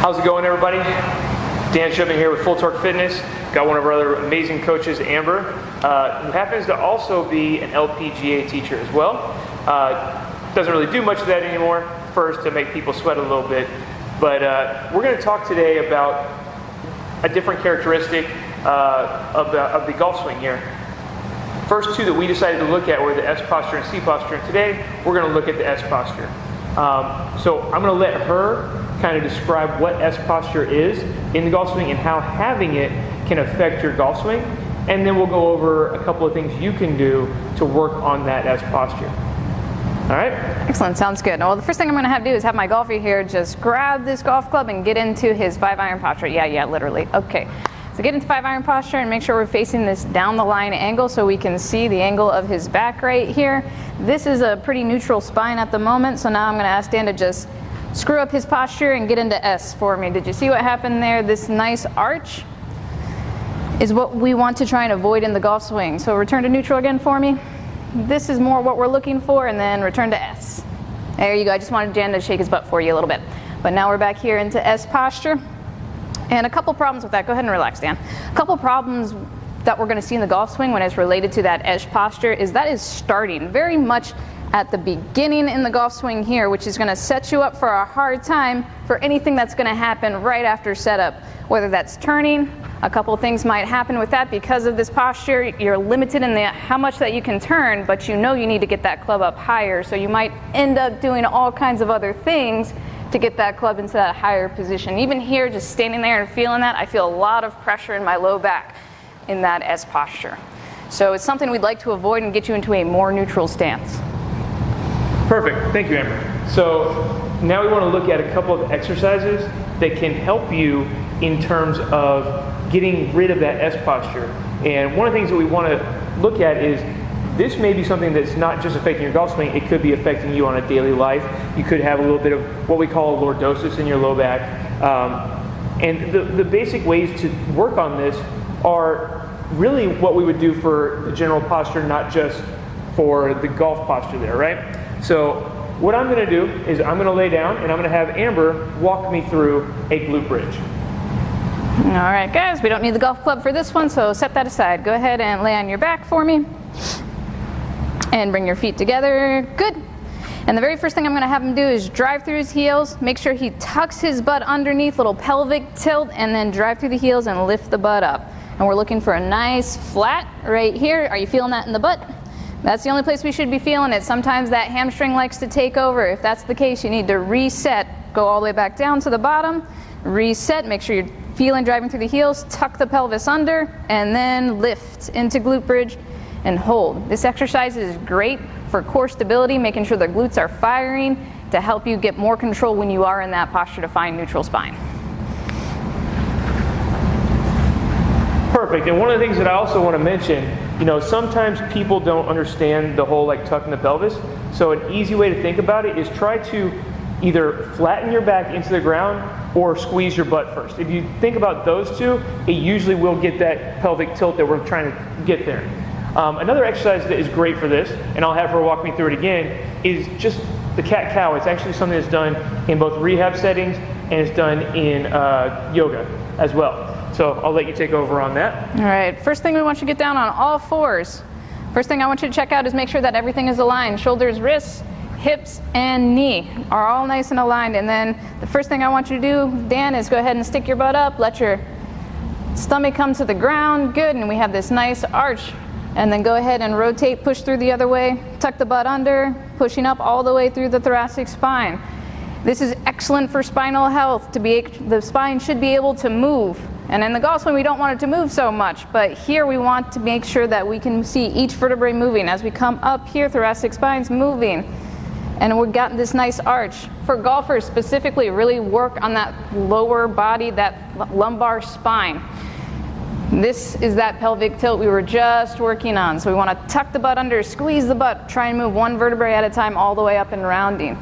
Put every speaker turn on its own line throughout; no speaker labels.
How's it going, everybody? Dan Shubman here with Full Torque Fitness. Got one of our other amazing coaches, Amber, who happens to also be an LPGA teacher as well. Doesn't really do much of that anymore, first to make people sweat a little bit. But we're going to talk today about a different characteristic of the golf swing here. First two that we decided to look at were the S posture and C posture, and today we're going to look at the S posture. So I'm going to let her kind of describe what S posture is in the golf swing and how having it can affect your golf swing, and then we'll go over a couple of things you can do to work on that S posture. All right?
Excellent, sounds good. Well, the first thing I'm going to have to do is have my golfer here just grab this golf club and get into his 5-iron posture. Yeah, literally. Okay. So get into 5-iron posture and make sure we're facing this down the line angle so we can see the angle of his back right here. This is a pretty neutral spine at the moment, so now I'm going to ask Dan to just screw up his posture and get into S for me. Did you see what happened there? This nice arch is what we want to try and avoid in the golf swing. So return to neutral again for me. This is more what we're looking for, and then return to S. There you go. I just wanted Dan to shake his butt for you a little bit. But now we're back here into S posture. And a couple problems with that. Go ahead and relax, Dan. A couple problems that we're going to see in the golf swing when it's related to that S posture is that is starting very much at the beginning in the golf swing here, which is going to set you up for a hard time for anything that's going to happen right after setup. Whether that's turning, a couple of things might happen with that because of this posture. You're limited in how much that you can turn, but you know you need to get that club up higher, so you might end up doing all kinds of other things to get that club into that higher position. Even here, just standing there and feeling that, I feel a lot of pressure in my low back in that S posture. So it's something we'd like to avoid and get you into a more neutral stance.
Perfect. Thank you, Amber. So now we want to look at a couple of exercises that can help you in terms of getting rid of that S posture. And one of the things that we want to look at is this may be something that's not just affecting your golf swing, it could be affecting you on a daily life. You could have a little bit of what we call a lordosis in your low back. And the basic ways to work on this are really what we would do for the general posture, not just for the golf posture there, right? So what I'm going to do is I'm going to lay down and I'm going to have Amber walk me through a glute bridge.
All right, guys, we don't need the golf club for this one, so set that aside. Go ahead and lay on your back for me. And bring your feet together. Good. And the very first thing I'm going to have him do is drive through his heels. Make sure he tucks his butt underneath, little pelvic tilt, and then drive through the heels and lift the butt up. And we're looking for a nice flat right here. Are you feeling that in the butt? That's the only place we should be feeling it. Sometimes that hamstring likes to take over. If that's the case, you need to reset. Go all the way back down to the bottom. Reset. Make sure you're feeling driving through the heels. Tuck the pelvis under, and then lift into glute bridge and hold. This exercise is great for core stability, making sure the glutes are firing to help you get more control when you are in that posture to find neutral spine.
Perfect. And one of the things that I also want to mention, sometimes people don't understand the whole tucking the pelvis. So an easy way to think about it is try to either flatten your back into the ground or squeeze your butt first. If you think about those two, it usually will get that pelvic tilt that we're trying to get there. Another exercise that is great for this, and I'll have her walk me through it again, is just the cat-cow. It's actually something that's done in both rehab settings and it's done in yoga as well. So I'll let you take over on that.
All right, first thing we want you to get down on all fours. First thing I want you to check out is make sure that everything is aligned. Shoulders, wrists, hips, and knee are all nice and aligned. And then the first thing I want you to do, Dan, is go ahead and stick your butt up. Let your stomach come to the ground. Good, and we have this nice arch. And then go ahead and rotate, push through the other way. Tuck the butt under, pushing up all the way through the thoracic spine. This is excellent for spinal health. The spine should be able to move. And in the golf swing, we don't want it to move so much, but here we want to make sure that we can see each vertebrae moving. As we come up here, thoracic spine's moving. And we've got this nice arch. For golfers specifically, really work on that lower body, that lumbar spine. This is that pelvic tilt we were just working on. So we want to tuck the butt under, squeeze the butt, try and move one vertebrae at a time all the way up and rounding.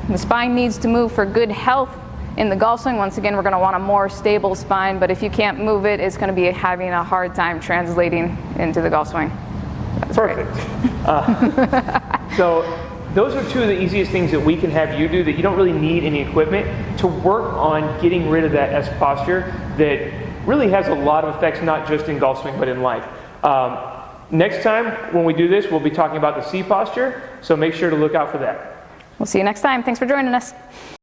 The spine needs to move for good health. In the golf swing, once again, we're going to want a more stable spine, but if you can't move it, it's going to be having a hard time translating into the golf swing.
Perfect. So those are two of the easiest things that we can have you do that you don't really need any equipment to work on getting rid of that S posture that really has a lot of effects, not just in golf swing, but in life. Next time when we do this, we'll be talking about the C posture, so make sure to look out for that.
We'll see you next time. Thanks for joining us.